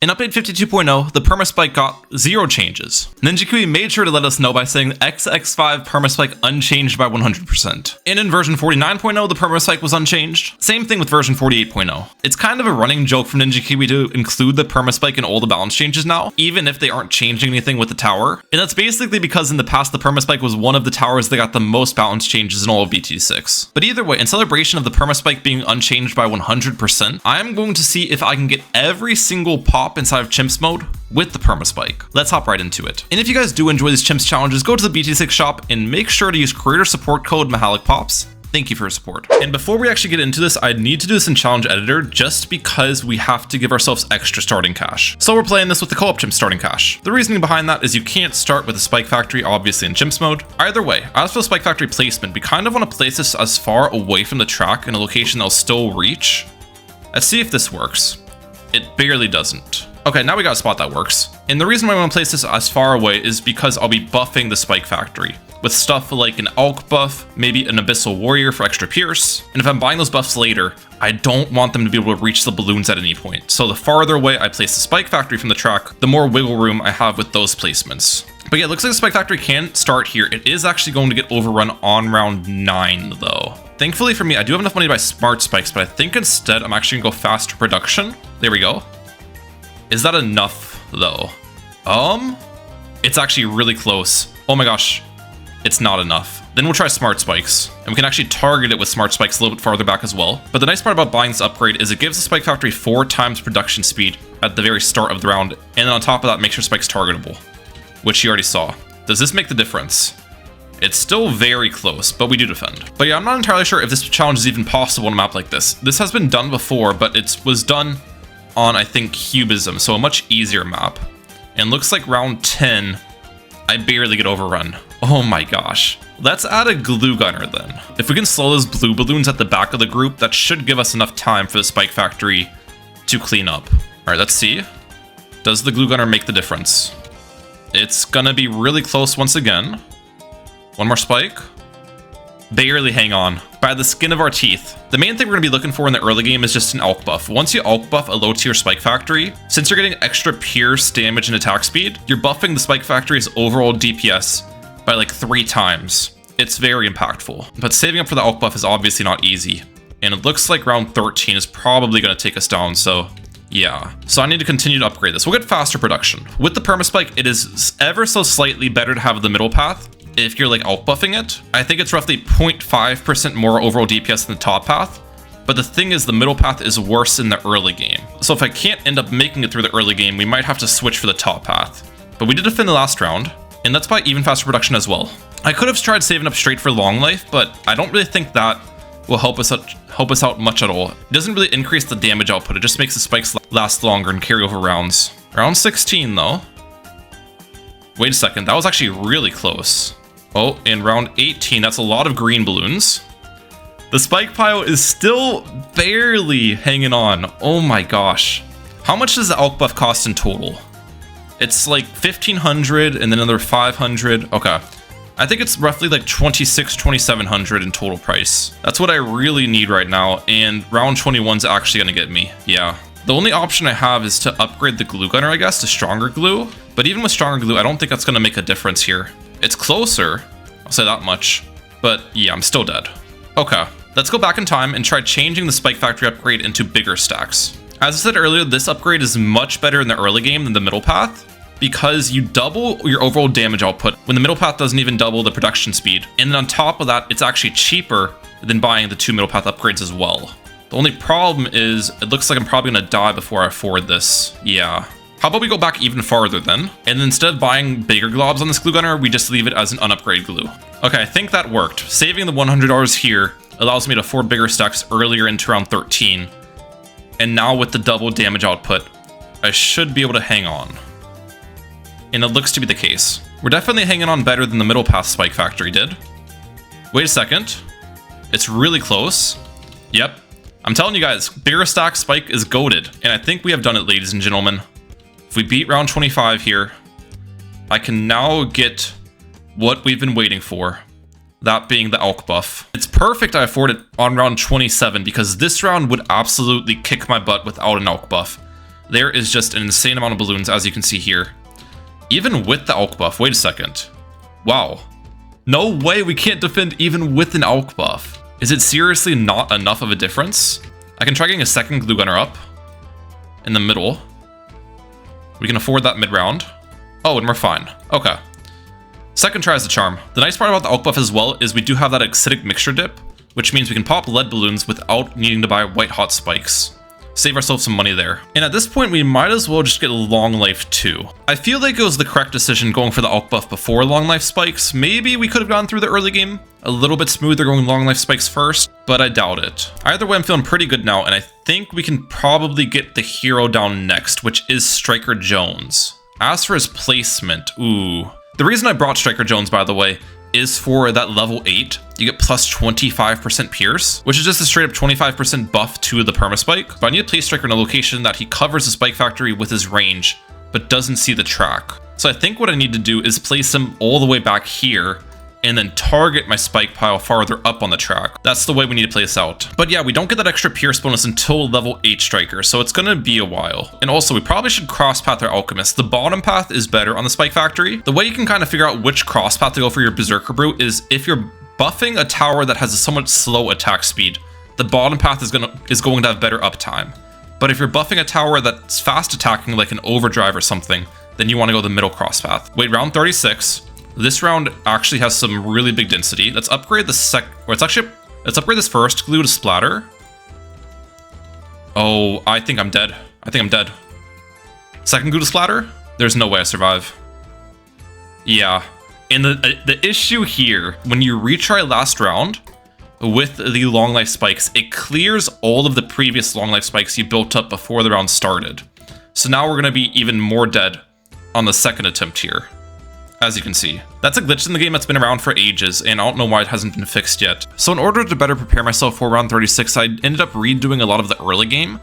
In update 52.0, the Perma-Spike got 0 changes. Ninja Kiwi made sure to let us know by saying XX5 Perma-Spike unchanged by 100%. And in version 49.0, the Perma-Spike was unchanged. Same thing with version 48.0. It's kind of a running joke from Ninja Kiwi to include the Perma-Spike in all the balance changes now, even if they aren't changing anything with the tower. And that's basically because in the past, the Perma-Spike was one of the towers that got the most balance changes in all of BT6. But either way, in celebration of the Perma-Spike being unchanged by 100%, I'm going to see if I can get every single pop inside of Chimps mode with the Perma-Spike. Let's hop right into it. And if you guys do enjoy these Chimps challenges, go to the BT6 shop and make sure to use creator support code MahAlecPops. Thank you for your support. And before we actually get into this, I need to do this in challenge editor just because we have to give ourselves extra starting cash. So we're playing this with the co-op Chimp starting cash. The reasoning behind that is you can't start with a Spike Factory, obviously in Chimps mode. Either way, as for the Spike Factory placement, we kind of want to place this as far away from the track in a location that'll still reach. Let's see if this works. It barely doesn't. Okay, now we got a spot that works. And the reason why I want to place this as far away is because I'll be buffing the Spike Factory with stuff like an Alch buff, maybe an Abyssal Warrior for extra Pierce. And if I'm buying those buffs later, I don't want them to be able to reach the balloons at any point. So the farther away I place the Spike Factory from the track, the more wiggle room I have with those placements. But yeah, it looks like the Spike Factory can start here. It is actually going to get overrun on round 9 though. Thankfully for me, I do have enough money to buy smart spikes, but I think instead I'm actually gonna go faster production. There we go. Is that enough though? It's actually really close. Oh my gosh, it's not enough. Then we'll try smart spikes, and we can actually target it with smart spikes a little bit farther back as well. But the nice part about buying this upgrade is it gives the Spike Factory 4 times production speed at the very start of the round, and then on top of that makes your spikes targetable, which you already saw. Does this make the difference? It's still very close, but we do defend. But yeah, I'm not entirely sure if this challenge is even possible on a map like this. This has been done before, but it was done on, I think, Cubism, so a much easier map. And looks like round 10, I barely get overrun. Oh my gosh. Let's add a glue gunner then. If we can slow those blue balloons at the back of the group, that should give us enough time for the Spike Factory to clean up. All right, let's see. Does the glue gunner make the difference? It's gonna be really close once again. One more spike. Barely hang on, by the skin of our teeth. The main thing we're going to be looking for in the early game is just an Alch buff. Once you Alch buff a low tier Spike Factory, since you're getting extra pierce, damage, and attack speed, you're buffing the Spike Factory's overall DPS by like 3 times. It's very impactful. But saving up for the Alch buff is obviously not easy. And it looks like round 13 is probably going to take us down, so yeah. So I need to continue to upgrade this. We'll get faster production. With the Perma-Spike, it is ever so slightly better to have the middle path. If you're like out buffing it, I think it's roughly 0.5% more overall DPS than the top path. But the thing is, the middle path is worse in the early game. So if I can't end up making it through the early game, we might have to switch for the top path. But we did defend the last round, and that's by even faster production as well. I could have tried saving up straight for long life, but I don't really think that will help us out much at all. It doesn't really increase the damage output. It just makes the spikes last longer and carry over rounds. Round 16 though. Wait a second, that was actually really close. Oh, in round 18, that's a lot of green balloons. The spike pile is still barely hanging on. Oh my gosh. How much does the Alch buff cost in total? It's like 1,500 and then another 500. Okay. I think it's roughly like 2,700 in total price. That's what I really need right now, and round 21's actually gonna get me. Yeah. The only option I have is to upgrade the glue gunner, I guess, to stronger glue. But even with stronger glue, I don't think that's gonna make a difference here. It's closer, I'll say that much, but yeah, I'm still dead. Okay, let's go back in time and try changing the Spike Factory upgrade into bigger stacks. As I said earlier, this upgrade is much better in the early game than the middle path because you double your overall damage output when the middle path doesn't even double the production speed. And then on top of that, it's actually cheaper than buying the 2 middle path upgrades as well. The only problem is it looks like I'm probably gonna die before I afford this. Yeah. How about we go back even farther then? And then instead of buying bigger globs on this glue gunner, we just leave it as an unupgraded glue. Okay, I think that worked. Saving the $100 here allows me to afford bigger stacks earlier into round 13. And now with the double damage output, I should be able to hang on. And it looks to be the case. We're definitely hanging on better than the middle path Spike Factory did. Wait a second. It's really close. Yep. I'm telling you guys, bigger stack Spike is goated. And I think we have done it, ladies and gentlemen. If we beat round 25 here, I can now get what we've been waiting for. That being the Alch buff. It's perfect I afford it on round 27 because this round would absolutely kick my butt without an Alch buff. There is just an insane amount of balloons, as you can see here. Even with the Alch buff. Wait a second. Wow. No way we can't defend even with an Alch buff. Is it seriously not enough of a difference? I can try getting a second glue gunner up in the middle. We can afford that mid-round. Oh, and we're fine. Okay. Second try is the charm. The nice part about the Alch buff as well is we do have that acidic mixture dip, which means we can pop lead balloons without needing to buy white hot spikes. Save ourselves some money there. And at this point, we might as well just get long life too. I feel like it was the correct decision going for the Alch buff before long life spikes. Maybe we could have gone through the early game a little bit smoother going long life spikes first, but I doubt it. Either way, I'm feeling pretty good now, and I think we can probably get the hero down next, which is Striker Jones. As for his placement, ooh. The reason I brought Striker Jones, by the way, is for that level 8, you get plus 25% pierce, which is just a straight up 25% buff to the Perma-Spike. But I need to place Striker in a location that he covers the spike factory with his range, but doesn't see the track. So I think what I need to do is place him all the way back here, and then target my spike pile farther up on the track. That's the way we need to play this out. But yeah, we don't get that extra pierce bonus until level 8 Striker, so it's gonna be a while. And also, we probably should cross path our Alchemist. The bottom path is better on the spike factory. The way you can kind of figure out which cross path to go for your Berserker Brute is if you're buffing a tower that has a somewhat slow attack speed, the bottom path is going to have better uptime. But if you're buffing a tower that's fast attacking like an Overdrive or something, then you want to go the middle cross path. Wait, round 36. This round actually has some really big density. Let's upgrade the let's upgrade this first glue to splatter. Oh, I think I'm dead. I think I'm dead. Second glue to splatter? There's no way I survive. Yeah. And the issue here, when you retry last round with the long life spikes, it clears all of the previous long life spikes you built up before the round started. So now we're gonna be even more dead on the second attempt here. As you can see. That's a glitch in the game that's been around for ages, and I don't know why it hasn't been fixed yet. So in order to better prepare myself for round 36, I ended up redoing a lot of the early game,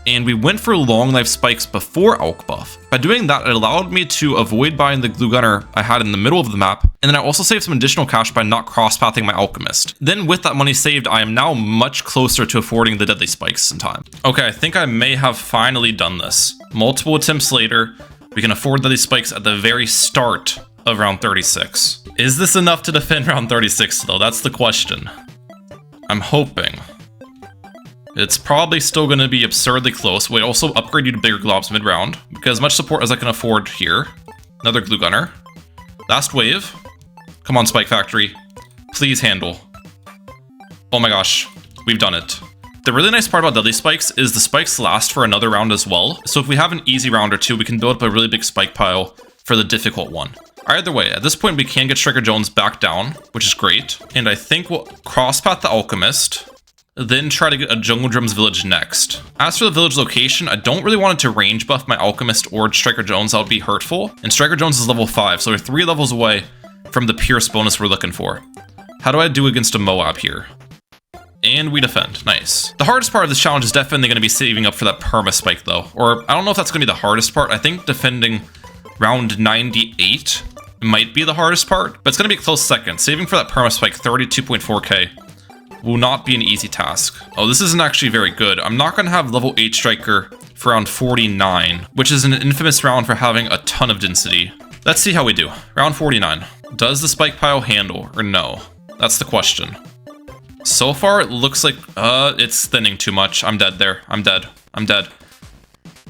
and we went for long life spikes before Alch buff. By doing that, it allowed me to avoid buying the glue gunner I had in the middle of the map, and then I also saved some additional cash by not cross-pathing my Alchemist. Then with that money saved, I am now much closer to affording the deadly spikes in time. Okay, I think I may have finally done this. Multiple attempts later, we can afford deadly spikes at the very start of round 36. Is this enough to defend round 36 though? That's the question. I'm hoping. It's probably still going to be absurdly close. Wait, also upgrade you to bigger globs mid-round, because as much support as I can afford here. Another glue gunner. Last wave. Come on, Spike Factory. Please handle. Oh my gosh, we've done it. The really nice part about deadly spikes is the spikes last for another round as well. So if we have an easy round or two, we can build up a really big spike pile for the difficult one. Either way, at this point we can get Striker Jones back down, which is great. And I think we'll cross-path the Alchemist, then try to get a Jungle Drums village next. As for the village location, I don't really want it to range buff my Alchemist or Striker Jones. That would be hurtful. And Striker Jones is level 5, so we're 3 levels away from the Pierce bonus we're looking for. How do I do against a Moab here? And we defend. Nice. The hardest part of this challenge is definitely going to be saving up for that Perma-Spike though. Or I don't know if that's going to be the hardest part. I think defending round 98 might be the hardest part, but it's going to be a close second. Saving for that Perma-Spike 32.4k will not be an easy task. Oh, this isn't actually very good. I'm not going to have level 8 Striker for round 49, which is an infamous round for having a ton of density. Let's see how we do. Round 49. Does the spike pile handle or no? That's the question. So far, it looks like, it's thinning too much. I'm dead there. I'm dead. I'm dead.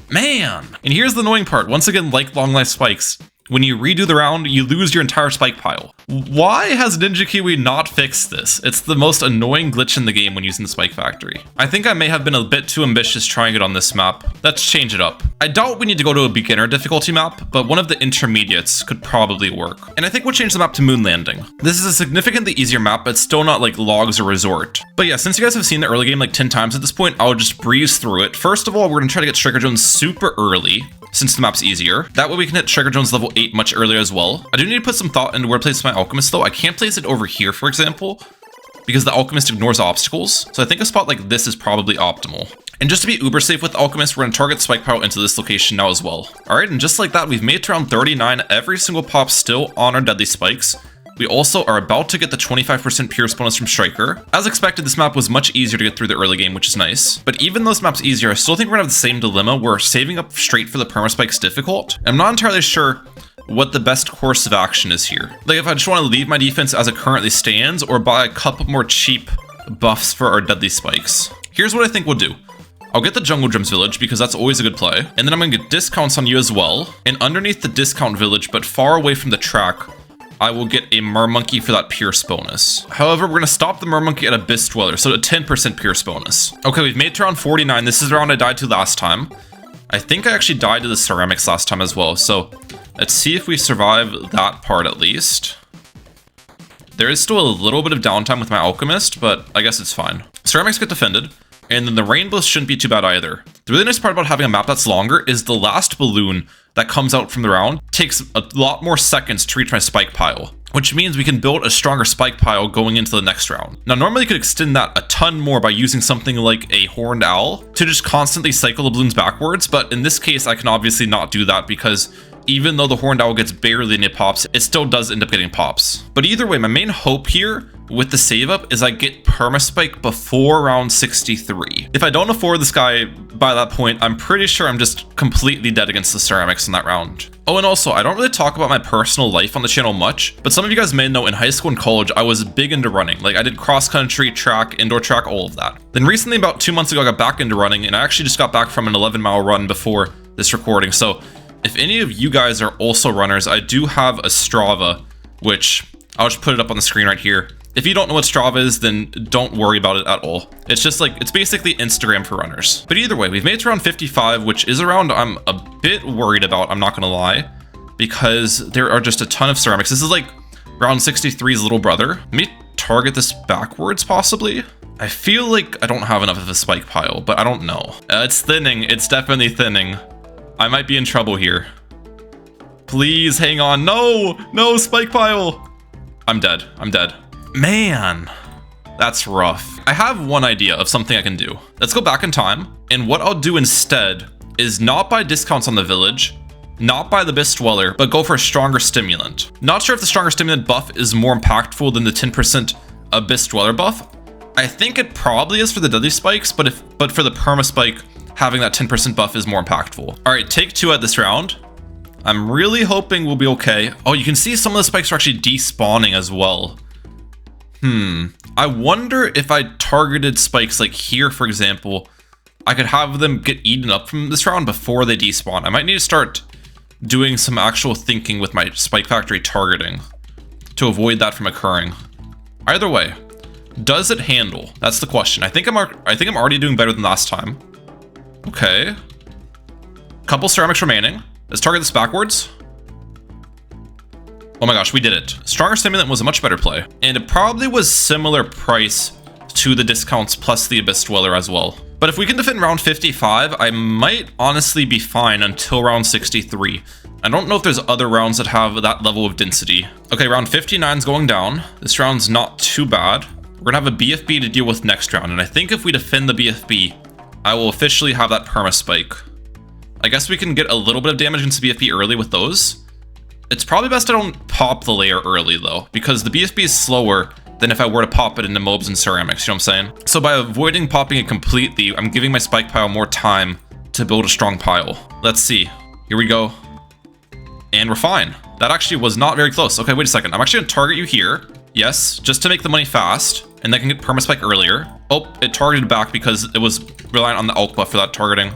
Man! And here's the annoying part. Once again, like long life spikes, when you redo the round, you lose your entire spike pile. Why has Ninja Kiwi not fixed this? It's the most annoying glitch in the game when using the Spike Factory. I think I may have been a bit too ambitious trying it on this map. Let's change it up. I doubt we need to go to a beginner difficulty map, but one of the intermediates could probably work. And I think we'll change the map to Moon Landing. This is a significantly easier map, but still not like Logs or Resort. But yeah, since you guys have seen the early game like 10 times at this point, I'll just breeze through it. First of all, we're gonna try to get Striker Jones super early, since the map's easier. That way we can hit Striker Jones level 8 much earlier as well. I do need to put some thought into where to place my Alchemist though. I can't place it over here, for example, because the Alchemist ignores obstacles. So I think a spot like this is probably optimal. And just to be uber safe with the Alchemist, we're gonna target Spike Pile into this location now as well. All right, and just like that, we've made it to round 39, every single pop still on our deadly spikes. We also are about to get the 25% Pierce bonus from Striker. As expected, this map was much easier to get through the early game, which is nice. But even though this map's easier, I still think we're gonna have the same dilemma where saving up straight for the Perma-Spike's difficult. I'm not entirely sure what the best course of action is here. Like if I just want to leave my defense as it currently stands or buy a couple more cheap buffs for our deadly spikes. Here's what I think we'll do. I'll get the Jungle Drums village because that's always a good play. And then I'm gonna get discounts on you as well. And underneath the discount village, but far away from the track, I will get a Mermonkey for that Pierce bonus. However, we're gonna stop the Mermonkey at Abyss Dweller, so a 10% Pierce bonus. Okay, we've made it to round 49. This is the round I died to last time. I think I actually died to the ceramics last time as well, so let's see if we survive that part at least. There is still a little bit of downtime with my Alchemist, but I guess it's fine. Ceramics get defended, and then the rainbows shouldn't be too bad either. The really nice part about having a map that's longer is the last balloon that comes out from the round takes a lot more seconds to reach my spike pile, which means we can build a stronger spike pile going into the next round. Now, normally you could extend that a ton more by using something like a horned owl to just constantly cycle the balloons backwards, but in this case, I can obviously not do that because even though the horned owl gets barely any pops, it still does end up getting pops. But either way, my main hope here with the save up is I get Perma-Spike before round 63. If I don't afford this guy by that point, I'm pretty sure I'm just completely dead against the ceramics in that round. Oh, and also, I don't really talk about my personal life on the channel much, but some of you guys may know in high school and college, I was big into running. Like I did cross country, track, indoor track, all of that. Then recently, about 2 months ago, I got back into running, and I actually just got back from an 11-mile run before this recording. So if any of you guys are also runners, I do have a Strava, which I'll just put it up on the screen right here. If you don't know what Strava is, then don't worry about it at all. It's just like, it's basically Instagram for runners. But either way, we've made it to round 55, which is a round I'm a bit worried about, I'm not gonna lie, because there are just a ton of ceramics. This is like round 63's little brother. Let me target this backwards, possibly. I feel like I don't have enough of a spike pile, but I don't know. It's thinning, it's definitely thinning. I might be in trouble here. Please hang on. No, no spike pile. I'm dead. I'm dead. Man, that's rough. I have one idea of something I can do. Let's go back in time. And what I'll do instead is not buy discounts on the village, not buy the Abyss Dweller, but go for a stronger stimulant. Not sure if the stronger stimulant buff is more impactful than the 10% Abyss Dweller buff. I think it probably is for the deadly spikes, but for the Perma-Spike, having that 10% buff is more impactful. All right, take 2 at this round. I'm really hoping we'll be okay. Oh, you can see some of the spikes are actually despawning as well. I wonder if I targeted spikes like here, for example, I could have them get eaten up from this round before they despawn. I might need to start doing some actual thinking with my spike factory targeting to avoid that from occurring. Either way, does it handle? That's the question. I think I'm already doing better than last time. Okay. Couple ceramics remaining. Let's target this backwards. Oh my gosh, we did it. Stronger stimulant was a much better play. And it probably was similar price to the discounts plus the Abyss Dweller as well. But if we can defend round 55, I might honestly be fine until round 63. I don't know if there's other rounds that have that level of density. Okay, round 59 is going down. This round's not too bad. We're gonna have a BFB to deal with next round. And I think if we defend the BFB, I will officially have that Perma-Spike. I guess we can get a little bit of damage into BFB early with those. It's probably best I don't pop the layer early though, because the BFB is slower than if I were to pop it into mobs and ceramics, you know what I'm saying? So by avoiding popping it completely, I'm giving my spike pile more time to build a strong pile. Let's see. Here we go. And we're fine. That actually was not very close. Okay, wait a second. I'm actually gonna target you here. Yes, just to make the money fast, and then I can get Perma-Spike earlier. Oh, it targeted back because it was reliant on the Alch buff for that targeting.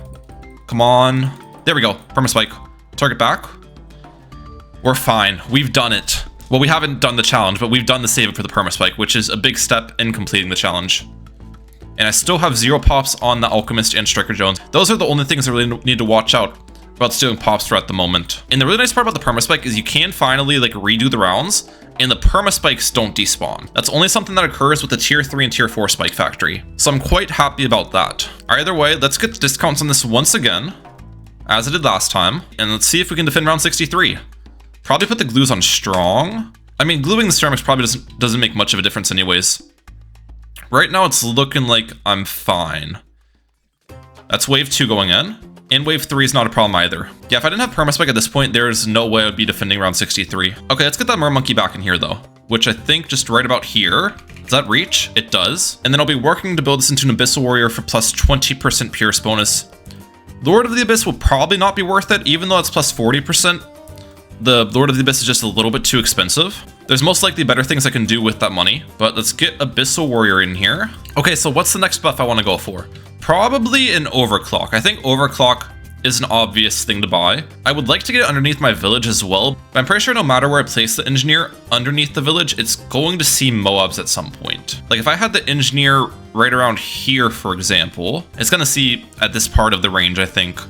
Come on. There we go. Perma-Spike. Target back. We're fine. We've done it. Well, we haven't done the challenge, but we've done the save up for the Perma-Spike, which is a big step in completing the challenge. And I still have 0 pops on the Alchemist and Striker Jones. Those are the only things I really need to watch out about stealing pops for at the moment. And the really nice part about the Perma-Spike is you can finally like redo the rounds, and the Perma-Spikes don't despawn. That's only something that occurs with the tier 3 and tier 4 spike factory. So I'm quite happy about that. Either way, let's get discounts on this once again, as I did last time, and let's see if we can defend round 63. Probably put the glues on strong. I mean, gluing the ceramics probably doesn't make much of a difference anyways. Right now it's looking like I'm fine. That's wave 2 going in. And wave 3 is not a problem either. Yeah, if I didn't have Perma-Spike at this point, there's no way I would be defending round 63. Okay, let's get that Mermonkey back in here though. which I think just right about here. Does that reach? It does. And then I'll be working to build this into an Abyssal Warrior for plus 20% Pierce bonus. Lord of the Abyss will probably not be worth it, even though it's plus 40%. The Lord of the Abyss is just a little bit too expensive. There's most likely better things I can do with that money, but let's get Abyssal Warrior in here. Okay, so what's the next buff I want to go for? Probably an Overclock. I think Overclock is an obvious thing to buy. I would like to get it underneath my village as well, but I'm pretty sure no matter where I place the engineer underneath the village, it's going to see Moabs at some point. Like if I had the engineer right around here, for example, it's going to see at this part of the range, I think.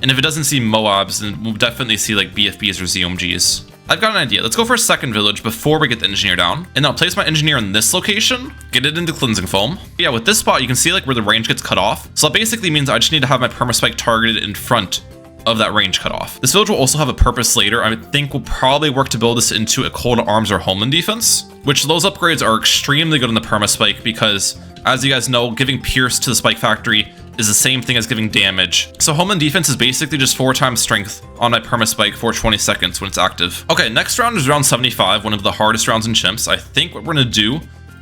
And if it doesn't see Moabs, then we'll definitely see like BFBs or ZOMGs. I've got an idea. Let's go for a second village before we get the engineer down. And I'll place my engineer in this location, get it into cleansing foam. Yeah, with this spot, you can see like where the range gets cut off. So that basically means I just need to have my Perma-Spike targeted in front of that range cutoff. This village will also have a purpose later. I think we'll probably work to build this into a Cold Arms or Homeland defense, which those upgrades are extremely good on the Perma-Spike because, as you guys know, giving Pierce to the Spike Factory is the same thing as giving damage. So Homeland defense is basically just 4 times strength on my Perma-Spike for 20 seconds when it's active. Okay, next round is round 75, one of the hardest rounds in Chimps. I think what we're gonna do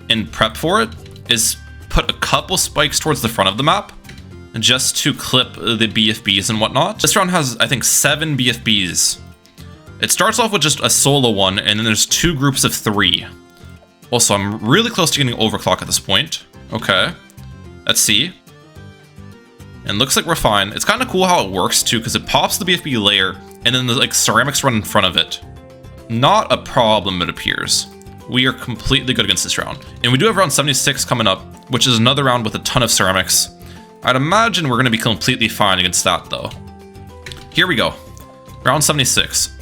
in prep for it is put a couple spikes towards the front of the map just to clip the BFBs and whatnot. This round has, I think, 7 BFBs. It starts off with just a solo one, and then there's 2 groups of 3. Also, I'm really close to getting overclock at this point. Okay, let's see. And looks like we're fine. It's kind of cool how it works too, because it pops the BFB layer, and then the like ceramics run in front of it. Not a problem, it appears. We are completely good against this round. And we do have round 76 coming up, which is another round with a ton of ceramics. I'd imagine we're going to be completely fine against that though. Here we go. Round 76.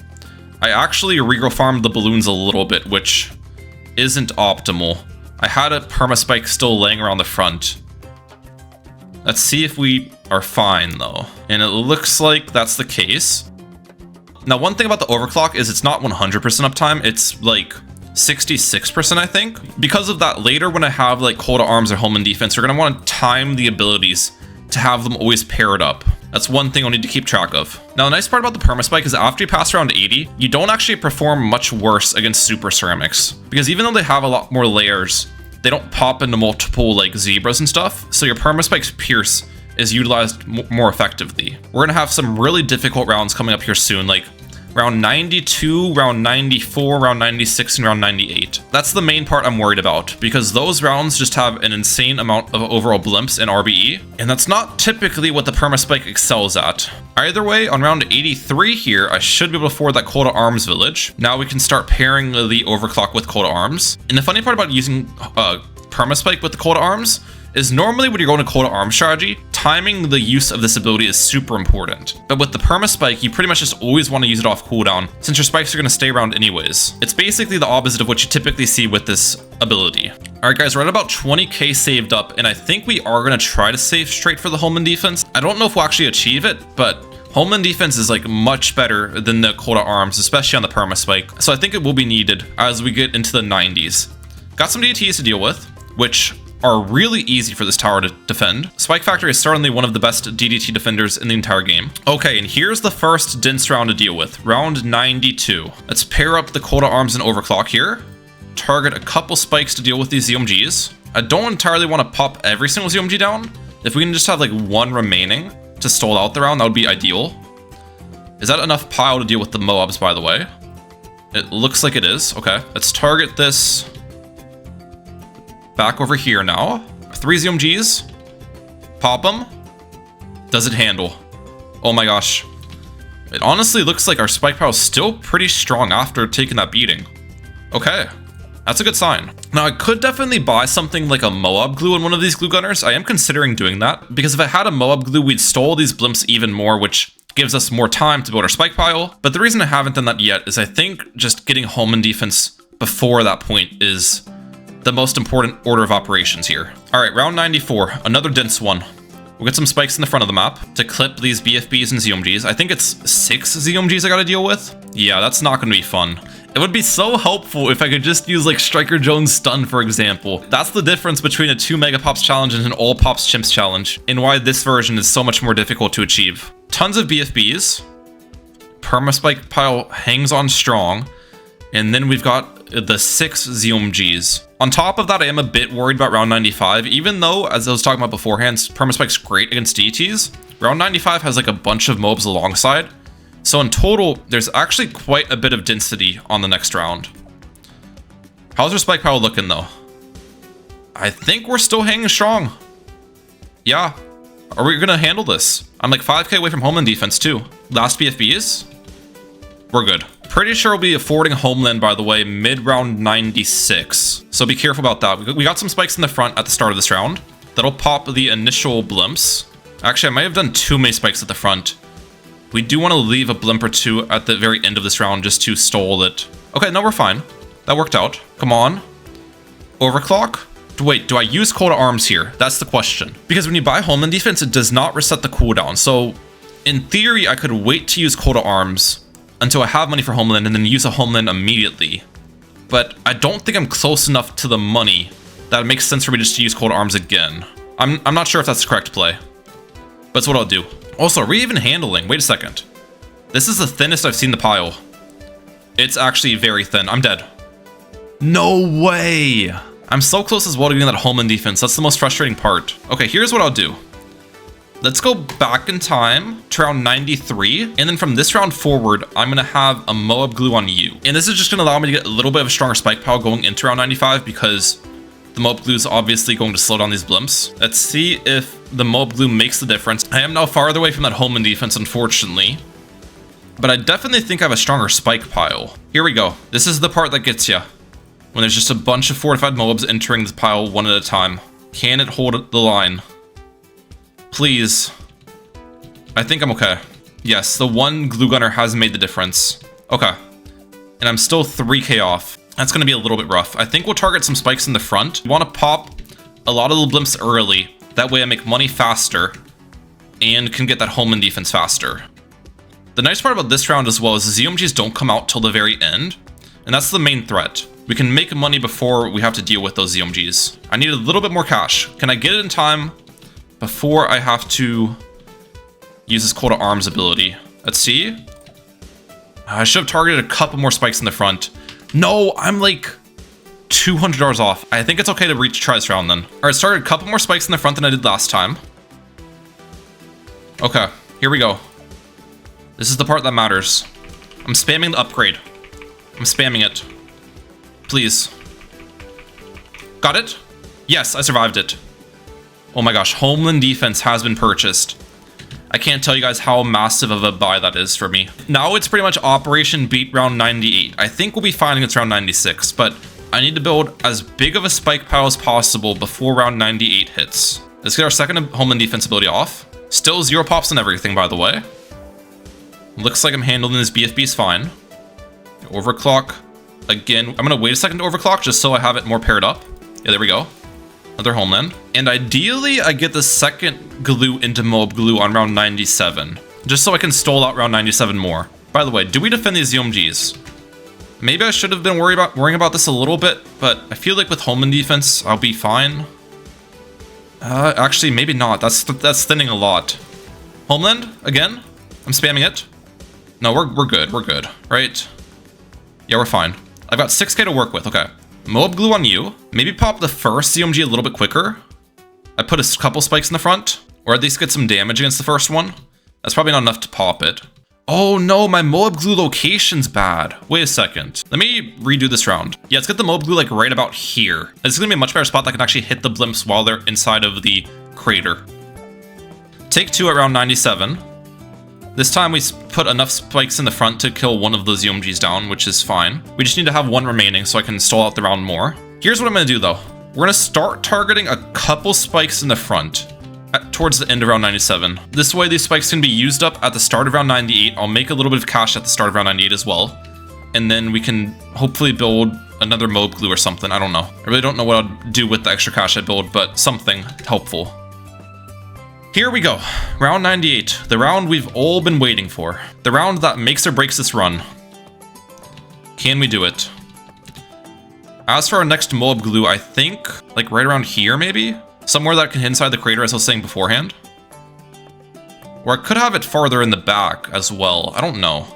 I actually regrow farmed the balloons a little bit, which isn't optimal. I had a Perma-Spike still laying around the front. Let's see if we are fine though. And it looks like that's the case. Now, one thing about the overclock is it's not 100% uptime. It's like 66%, I think. Because of that, later when I have like Cold Arms or Homeland defense, we're gonna want to time the abilities to have them always paired up. That's one thing I'll need to keep track of. Now, the nice part about the Perma-Spike is after you pass around 80, you don't actually perform much worse against super ceramics. Because even though they have a lot more layers, they don't pop into multiple like zebras and stuff, so your Perma-Spike's Pierce is utilized more effectively. We're gonna have some really difficult rounds coming up here soon, like round 92, round 94, round 96, and round 98. That's the main part I'm worried about, because those rounds just have an insane amount of overall blimps and RBE, and that's not typically what the Perma-Spike excels at. Either way, on round 83 here, I should be able to afford that Cold Arms village. Now we can start pairing the overclock with Cold Arms. And the funny part about using Perma-Spike with the Cold Arms is normally when you're going to Cold Arms strategy, timing the use of this ability is super important. But with the Perma-Spike, you pretty much just always want to use it off cooldown, since your spikes are going to stay around anyways. It's basically the opposite of what you typically see with this ability. Alright guys, we're at about 20k saved up, and I think we are going to try to save straight for the Homeland defense. I don't know if we'll actually achieve it, but Homeland defense is like much better than the Cold Arms, especially on the Perma-Spike. So I think it will be needed as we get into the 90s. Got some DTs to deal with, which are really easy for this tower to defend. Spike Factory is certainly one of the best DDT defenders in the entire game. Okay, and here's the first dense round to deal with, round 92. Let's pair up the Cold Arms and Overclock here. Target a couple spikes to deal with these ZOMGs. I don't entirely want to pop every single ZOMG down. If we can just have like one remaining to stall out the round, that would be ideal. Is that enough pile to deal with the Moabs, by the way? It looks like it is. Okay, let's target this back over here now. 3 ZOMGs. Pop them. Does it handle? Oh my gosh. It honestly looks like our spike pile is still pretty strong after taking that beating. Okay, that's a good sign. Now, I could definitely buy something like a Moab glue in one of these glue gunners. I am considering doing that, because if I had a Moab glue, we'd stall these blimps even more, which gives us more time to build our spike pile. But the reason I haven't done that yet is I think just getting Homeland defense before that point is the most important order of operations here. All right, round 94, another dense one. We'll get some spikes in the front of the map to clip these BFBs and ZOMGs. I think it's 6 ZOMGs I gotta deal with. Yeah, that's not gonna be fun. It would be so helpful if I could just use like Striker Jones stun, for example. That's the difference between a 2 megapops challenge and an all pops chimps challenge, and why this version is so much more difficult to achieve. Tons of BFBs. Perma-Spike pile hangs on strong. And then we've got the 6 ZOMGs. On top of that, I am a bit worried about round 95, even though, as I was talking about beforehand, Perma-Spike's great against DTs. Round 95 has like a bunch of mobs alongside. So in total, there's actually quite a bit of density on the next round. How's our spike power looking though? I think we're still hanging strong. Yeah. Are we gonna handle this? I'm like 5k away from Homeland defense too. Last BFBs? We're good. Pretty sure we'll be affording Homeland, by the way, mid-round 96. So be careful about that. We got some spikes in the front at the start of this round. That'll pop the initial blimps. Actually, I might have done too many spikes at the front. We do want to leave a blimp or two at the very end of this round just to stall it. Okay, no, we're fine. That worked out. Come on. Overclock? Wait, do I use Call to Arms here? That's the question. Because when you buy Homeland defense, it does not reset the cooldown. So in theory, I could wait to use Call to Arms until I have money for Homeland and then use a Homeland immediately. But I don't think I'm close enough to the money that it makes sense for me just to use Call to Arms again. I'm not sure if that's the correct play, but it's what I'll do. Also, are we even handling? Wait a second. This is the thinnest I've seen the pile. It's actually very thin. I'm dead. No way. I'm so close as well to getting that Homeland defense. That's the most frustrating part. Okay, here's what I'll do. Let's go back in time to round 93. And then from this round forward, I'm going to have a Moab glue on you. And this is just going to allow me to get a little bit of a stronger spike power going into round 95 because the Moab glue is obviously going to slow down these blimps. Let's see if the Moab glue makes the difference. I am now farther away from that Homeland defense, unfortunately. But I definitely think I have a stronger spike pile. Here we go. This is the part that gets you. When there's just a bunch of fortified Moabs entering the pile one at a time. Can it hold the line? Please. I think I'm okay. Yes, the one glue gunner has made the difference. Okay. And I'm still 3k off. That's going to be a little bit rough. I think we'll target some spikes in the front. We want to pop a lot of the blimps early. That way I make money faster and can get that Homeland defense faster. The nice part about this round as well is the ZOMGs don't come out till the very end. And that's the main threat. We can make money before we have to deal with those ZOMGs. I need a little bit more cash. Can I get it in time before I have to use this Call to Arms ability? Let's see. I should have targeted a couple more spikes in the front. No, I'm like $200 off. I think it's okay to retry this round then. All right, started a couple more spikes in the front than I did last time. Okay, here we go. This is the part that matters. I'm spamming the upgrade. I'm spamming it. Please. Got it? Yes, I survived it. Oh my gosh, Homeland defense has been purchased. I can't tell you guys how massive of a buy that is for me. Now it's pretty much Operation Beat round 98. I think we'll be fine against round 96, but I need to build as big of a spike pile as possible before round 98 hits. Let's get our second Homeland defense ability off. Still 0 pops and everything, by the way. Looks like I'm handling this BFBs fine. Overclock. Again, I'm going to wait a second to overclock just so I have it more paired up. Yeah, there we go. Another Homeland. And ideally, I get the second glue into Moab glue on round 97. Just so I can stall out round 97 more. By the way, do we defend these ZOMGs? Maybe I should have been worrying about this a little bit, but I feel like with Homeland defense, I'll be fine. Actually, maybe not. That's thinning a lot. Homeland, again? I'm spamming it. No, we're good. We're good, right? Yeah, we're fine. I've got 6k to work with. Okay. Moab glue on you. Maybe pop the first ZOMG a little bit quicker. I put a couple spikes in the front, or at least get some damage against the first one. That's probably not enough to pop it. Oh no, my Moab glue location's bad. Wait a second. Let me redo this round. Yeah, let's get the Moab glue like right about here. This is gonna be a much better spot that can actually hit the blimps while they're inside of the crater. Take 2 at round 97. This time we put enough spikes in the front to kill one of those ZOMGs down, which is fine. We just need to have one remaining so I can stall out the round more. Here's what I'm gonna do though. We're gonna start targeting a couple spikes in the front towards the end of round 97. This way these spikes can be used up at the start of round 98. I'll make a little bit of cash at the start of round 98 as well. And then we can hopefully build another Moab glue or something. I don't know. I really don't know what I'll do with the extra cash I build, but something helpful. Here we go, round 98, the round we've all been waiting for. The round that makes or breaks this run. Can we do it? As for our next Moab glue, I think, like right around here maybe? Somewhere that can hit inside the crater as I was saying beforehand. Or I could have it farther in the back as well, I don't know.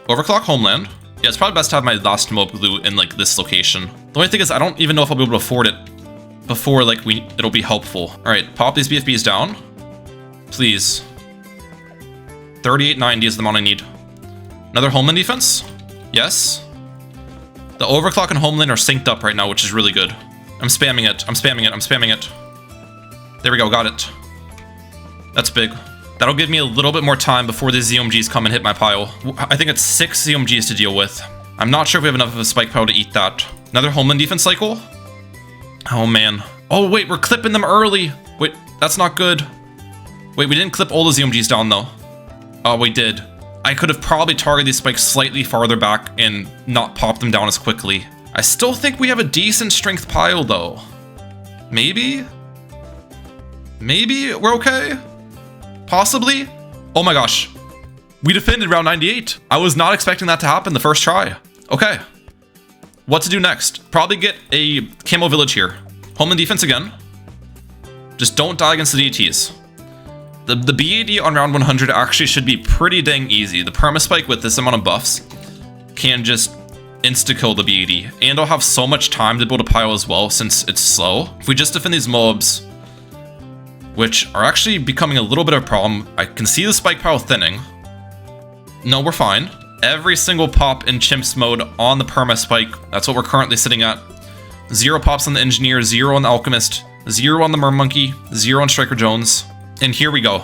Overclock Homeland. Yeah, it's probably best to have my last mob loot in like this location. The only thing is I don't even know if I'll be able to afford it before like it'll be helpful. All right, pop these BFBs down, please. 3890 is the amount I need. Another homeland defense. Yes. The overclock and homeland are synced up right now, which is really good. I'm spamming it. I'm spamming it. I'm spamming it. There we go. Got it. That's big. That'll give me a little bit more time before the ZOMGs come and hit my pile. I think it's 6 ZOMGs to deal with. I'm not sure if we have enough of a spike pile to eat that. Another homeland defense cycle. Oh, man. Oh, wait. We're clipping them early. Wait, that's not good. Wait, we didn't clip all the ZOMGs down, though. Oh, we did. I could have probably targeted these spikes slightly farther back and not pop them down as quickly. I still think we have a decent strength pile, though. Maybe? Maybe we're okay? Possibly? Oh my gosh. We defended round 98. I was not expecting that to happen the first try. Okay. What to do next? Probably get a camo village here. Homeland defense again. Just don't die against the DTs. The BAD on round 100 actually should be pretty dang easy. The Perma-Spike with this amount of buffs can just insta-kill the BAD. And I'll have so much time to build a pile as well since it's slow. If we just defend these mobs, which are actually becoming a little bit of a problem. I can see the spike pile thinning. No, we're fine. Every single pop in CHIMPS mode on the Perma-Spike. That's what we're currently sitting at. 0 pops on the Engineer, 0 on the Alchemist, 0 on the Mermonkey, 0 on Striker Jones. And here we go.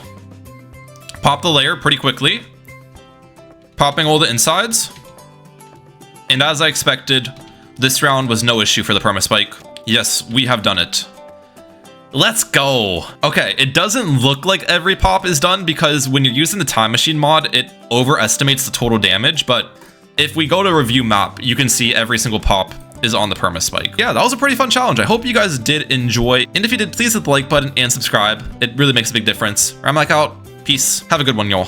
Pop the layer pretty quickly. Popping all the insides. And as I expected, this round was no issue for the Perma-Spike. Yes, we have done it. Let's go. Okay, it doesn't look like every pop is done because when you're using the time machine mod, it overestimates the total damage. But if we go to review map, you can see every single pop is on the Perma-Spike. Yeah, that was a pretty fun challenge. I hope you guys did enjoy. And if you did, please hit the like button and subscribe. It really makes a big difference. I'm like out. Peace. Have a good one, y'all.